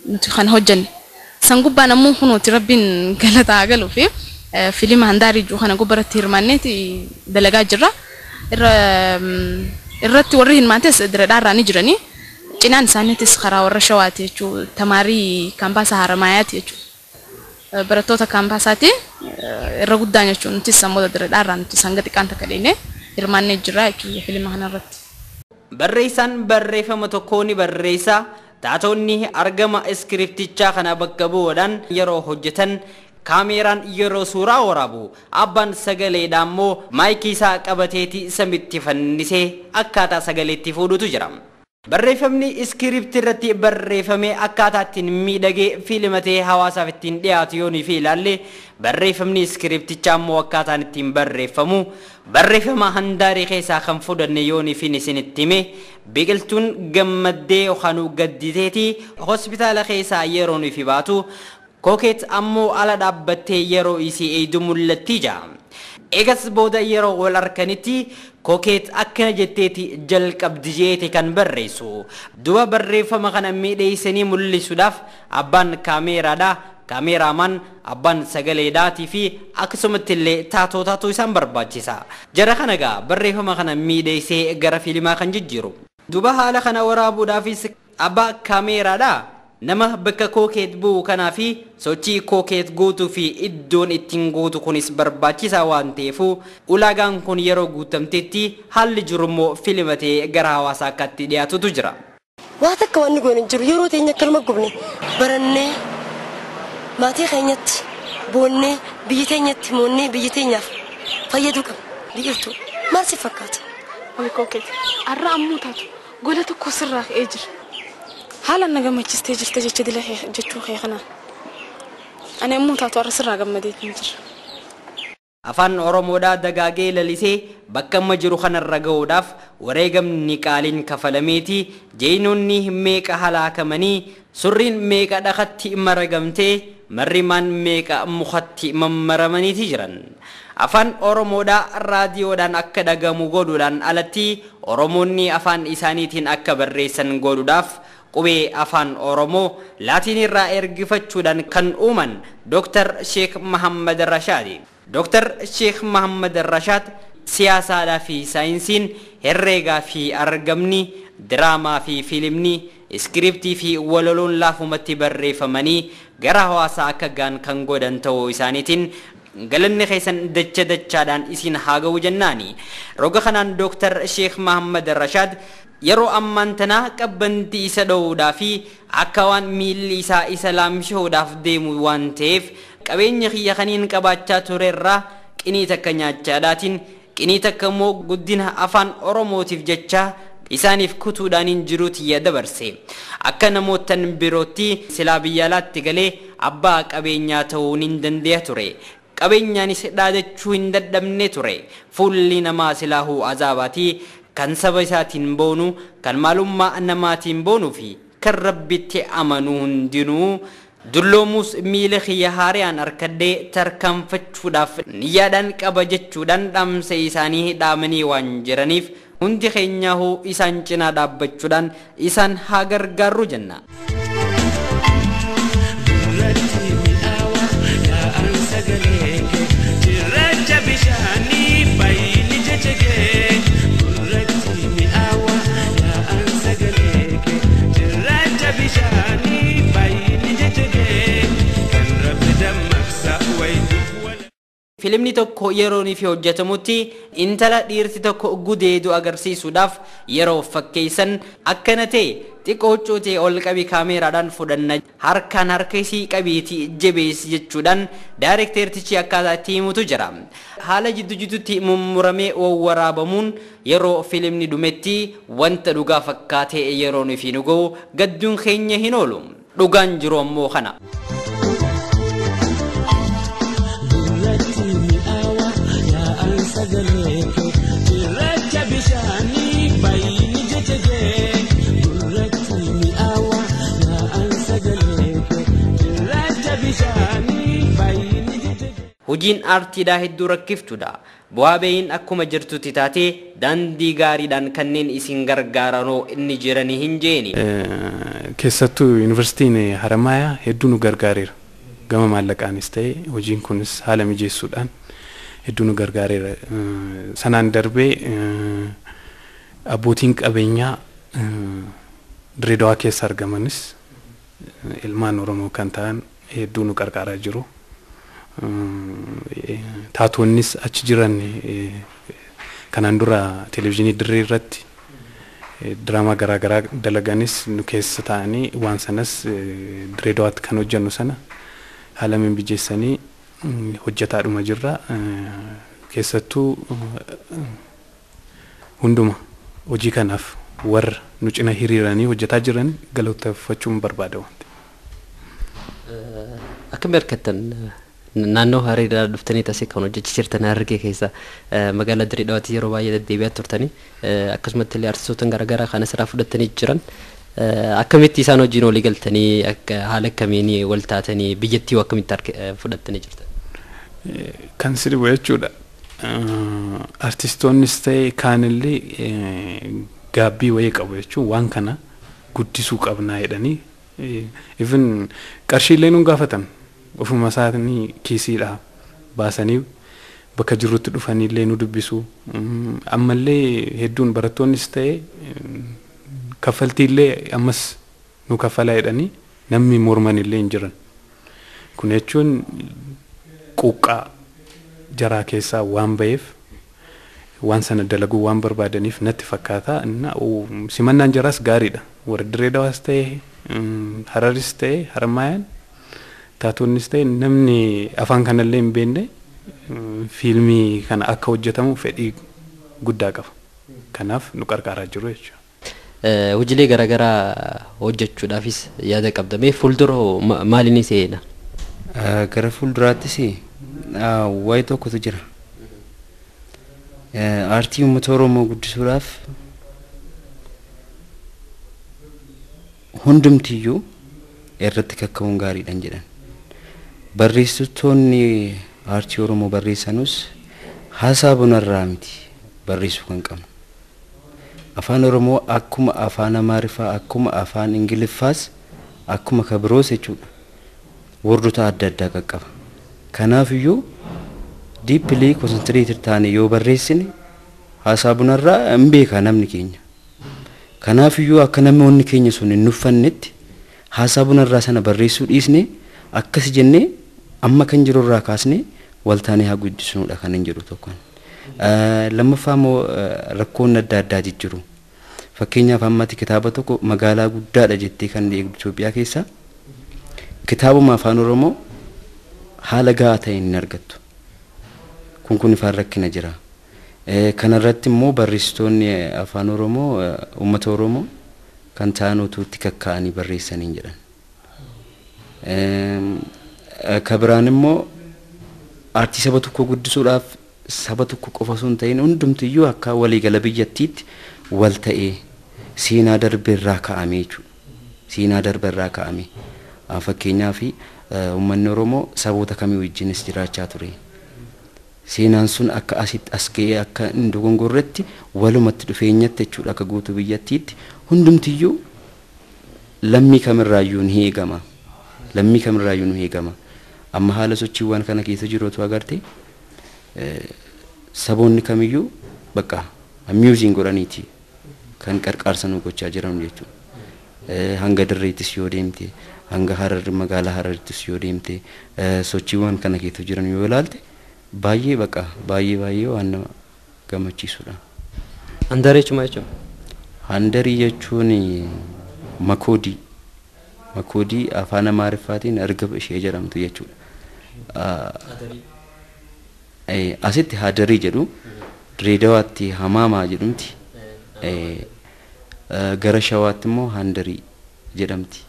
نتخن هجن سنقبل أنا مو خنو تربين قالت عقله في فيلم هنداري جو خنا قبرت تيرمانيت دلقات جرا الرت وريهن ما تس درا نجرني جنان سانيتس خرا ورشوات يجو تماري كامباس هرمايات يجو برتوتا كامباساتي الرغدان يجو نتس سمود درا نتس سانغتي كانت كدينه تيرمانيت جرا يجو فيلم هنرت بريسان بريفما تكوني بريسا تاتوني أرجما إسكريبتيشا خنا بكبودان يرو حجتن كاميران يرو سورا ورابو أبان سجلي دامو مايكي سا كبتيتي سميتي فنسي أكاتا سجلي تفودو تجرم بريفمني إسكريبت رتي بريفمي أكاتا تنمي دقي فيلمتي هواسا فتين دياتيوني في لالي بريفمني إسكريبتيشا مو أكاتا نتين بريفمو بريفما هنداري خيسا خنفودن يوني في نسين التيمي بيقلتون جمدي وخانو قديتي هوسبيتال خيسا يروني في باتو كوكيت أمو على دابتي يرو إيسي إيدوم اللتيجا إيجاس بودا يرو والأركانيتي كوكيت أكنا جتيتي جلق أبدجيتي كان بريسو دوا بريفا مغانا ميدي سني مولي سوداف أبان كاميرا دا كاميرا من أبان سجلي داتي في أكسومت اللي تاتو يسان برباجيسا جرا خنقا بريفا مغانا ميدي سي إقرا فيلما خان ججيرو دوبا هالا خنا ورابو دافيس أبا كاميرا دا نما بكا كوكيت بو كان في سوتشي كوكيت غوتو في إدون إتنغوتو كونيس برباجيسا وانتيفو أولاغان كون يرو غوتم تيتي هل جرمو فيلمتي غراواسا كاتي دياتو تجرا واتك واني قوين جرو يرو تينيا كلمة قبني برني ماتي خينيت بوني بيتينيت موني بيتينيا فيدوكم بيقلتو ما سيفكات وي كوكيت الرام موتاتو قولتو كسراخ اجر حالا نجمع تستجد تجد له جتو خيخنا أنا موتاتو أرسل مديت مجر أفان أورومودا دقاقي لليسي بكا مجرو خان الرقوداف وريقم نيكالين كفلميتي جينوني ميكا هلاكا مني سرين ميكا دخطي مرقمتي مرمان ميكا مخطي ممرمني تجرن أفان أورومودا الراديو دان أكا دقامو قودو دان ألتي أوروموني أفان إسانيتين أكا بريسن قودو داف قوي أفان أورومو لاتين الرائر قفتشودان كان أومن دكتور شيخ محمد الرشادي دكتور شيخ محمد الرشاد سياسة في ساينسين هرّيغا في أرقمني دراما في فيلمني سكريبتي في ولولون لافو متبري فماني غراهوا ساكا غان كنغودان تو إسانيتين قلن خيسان دجا دان إسين حاغو جناني روغا خنان دكتور شيخ محمد الرشاد يرو أمانتنا كبنتي سدو دافي أكوان ميلي سا إسلام شو داف ديمو وانتيف كبين يخي خنين كباتشا توريرا كني تكنيا جاداتين كني تكمو قدينها أفان أوروموتيف جتشا إسانيف كتو دانين جروتي يدبرسي أكنا موتن بيروتي سلابيالات تغلي أبا كبين ياتونين دنديه توري كبين ياني سدادة چوين ددمني توري فولي نما سلاهو عذاباتي كان سبساتين بونو كان معلومة أنماتين بونو في كربتي أمنون دينو دلوموس ميلخي يهاريان أركدي تركم فتشوداف نيادان كبجتشودان دام سيساني دامني وانجرانيف هندي خينياهو إسان چنا دابجتشودان إسان هاگر غارو جنة فيلمني توكو يروني في وجهتموتي انتلا ديرتي توكو غوديدو اغرسيسوداف يرو فكيسن اكنتي تيكوچوتي اولقبي كاميرا دان فودن هاركان هاركيسي قبيتي جبيس جچودان دايركتور تيچي اكاتا تيمو تجرام حالا جدو تي ممرمي وورابمون يرو فيلمني دومتي وانت دوغا فكاتي يروني في نغو غدون خينيه هينولوم دوغان جروم مو خنا hojiin aartiidhaa hedduu rakkiftudha. Bu'aa ba'iin akkuma jirtutti taatee daandii gaariidhaan kanneen isin gargaaranoo inni jiranii hin jeeni. Keessattuu yuunivarsiitiin Haramaayaa hedduu nu gargaareera. Gama maallaqaanis ta'e hojiin kunis haala mijeessuudhaan hedduu nu gargaareera. Sanaan darbee abbootiin qabeenyaa Dirreedawaa keessa argamanis ilmaan Oromoo kan ta'an hedduu nu gargaaraa jiru. Taatoonnis achi jiran kanaan dura televezyiinii Dirree irratti diraamaa garaagaraa dalaganis nu keessa ta'anii waan sanas Dirreedawaatti kan hojjennu sana haala mijeessanii hojjetaadhuma jirra. Keessattuu hunduma hojii kanaaf warra nu cina hiriiranii hojjetaa jiran galateeffachuun barbaada wanti. Akkam harkattan naannoo Hareeraa dhuftanii tasii kan hojjechaa jirtan Harargee keessa magaalaa Dirreedawaatti yeroo baay'ee deddeebi'aa turtanii akkasumatti illee artistoota garaagaraa kan asirraa fudhatanii jiran akkamitti isaan wajjin walii galtanii akka haala akkamiin wal taatanii biyyattii akkamitti fudhattanii jirtan? Kan sirbu jechuudha. Artistoonnis ta'e kaanillee gaabbii wayii qabu jechuun waan kana guddisuu qabnaa jedhanii even qarshiillee nu gaafatan ofuma isaanii kiisiidhaa baasanii bakka jirrutti dhufaniillee nu dubbisu. Ammallee hedduun barattoonnis ta'e kaffaltiillee ammas nu kaffalaa jedhanii namni mormanillee hin jiran. Kun jechuun quuqqaa jaraa keessaa waan ba'eef waan sana dalaguu waan barbaadaniif natti fakkaata. Simannaan jaraas gaariidha. Warra Dirreedawaas ta'e Hararis ta'e Haramaayaan taatoonnis ta'e namni afaan kanallee hin beekne fiilmii kana akka hojjetamu fedhii guddaa qaba. Kanaaf nu gargaaraa jiru jechuudha. Hojiilee garaagaraa hojjechuudhaafis yaada qabdamee fuuldura maaliin seena? Gara fuulduraattis waa'ee tokkotu jira. Aartii uummata Oromoo guddisuudhaaf hundumtiyyuu irratti kakkabuun gaariidhaan jedhan. Barreessitoonni aartii Oromoo barreessanus hasaabunarraa miti barreessuu kan qabnu. Afaan Oromoo akkuma afaan Amaariffaa akkuma afaan Ingiliffaas akkuma kabiroos jechuudha. Wordota adda addaa qaqqaba. Kanaafiyyuu deeply concentrated taane yoo barreessine hasaabunarraa hin beeka namni keenya. Kanaafiyyuu akka namoonni keenya sun hin nuffannetti hasaabunarraa sana barreessuu dhiisne akkas jennee amma kan jirurraa kaasne waltaanee haa guddisnuudha kan hin jedhu tokkoon. Lammaffaa immoo rakkoon adda addaa jijjiiru. Fakkeenyaaf ammatti kitaaba tokko magaalaa guddaadha jettee kan eegdu Itoophiyaa keessa kitaabuma afaan Oromoo haala gahaa ta'een hin argattu. Kun ifaan rakkina jira. Kanarratti immoo barreessitoonni afaan Oromoo uummata Oromoo kan ta'an utuutti kakka'anii barreessanii jedhan. Kabiraan immoo aartii saba tokko guddisuudhaaf saba tokko qofa osoo hin ta'in hundumtiyyuu akka waliigala biyyattiitti wal ta'ee seenaa darbe irraa ka'amee jechuudha. Seenaa darbe irraa ka'amee fakkeenyaaf uummanni Oromoo saboota kamii wajjinis jiraachaa ture. Seenaan sun akka asitti as ga'ee akka hin dogongorretti walumatti dhufeenyatti jechuudha akka guutuu biyyattiitti hundumtiyyuu lammii kamirraayyuu ni eegama. Lammii kamirraayyuu ni eegama. Amma haala sochiiwwan kana keessa jirutu agarte saboonni kamiyyuu bakka amusing godhaniiti kan qarqaarsa nu gochaa jiran jechuudha. Hanga Dirreettis yoo deemte hanga Harar magaalaa Hararittis yoo deemte sochiiwwan kana keessa jiran yoo ilaalte baay'ee bakka baay'ee waan nama gammachiisudha. Handarii jechuun jechuudha. Handarii jechuun makoodii. Makoodii afaan Amaariffaatiin erga ishee jedhamtu jechuudha. Asitti hadarii jedhu Dirreedawaatti hamaamaa jedhamti. Gara Shawaatti immoo handarii jedhamti.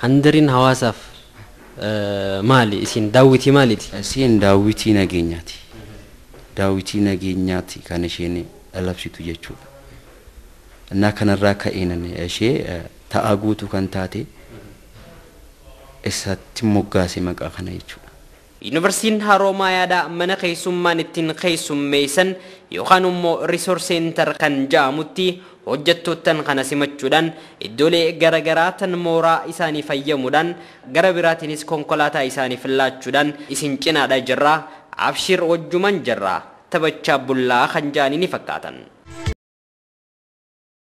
Handariin hawaasaaf maali? Isin daawwitii maaliiti? Isin daawwitii nageenyaati. Daawwitii nageenyaati kan isheen labsitu jechuudha. Innaa kanarraa ka'een ishee ta'aa guutuu kan taate isatti moggaase maqaa kana jechuudha. Yuunivarsiitiin Haroomayaadhaa mana keessummaan ittiin keessummeessan yookaan immoo Resource Center kan jedhamutti hojjettootan kana simachuudhaan iddoolee garaagaraa tan mooraa isaanii fayyadamuudhaan gara biraatiinis konkolaataa isaanii filaachuudhaan isin cinaadha jirra abshir wajjuman jirra taphachaa bullaa kan jaanii ni fakkaatan.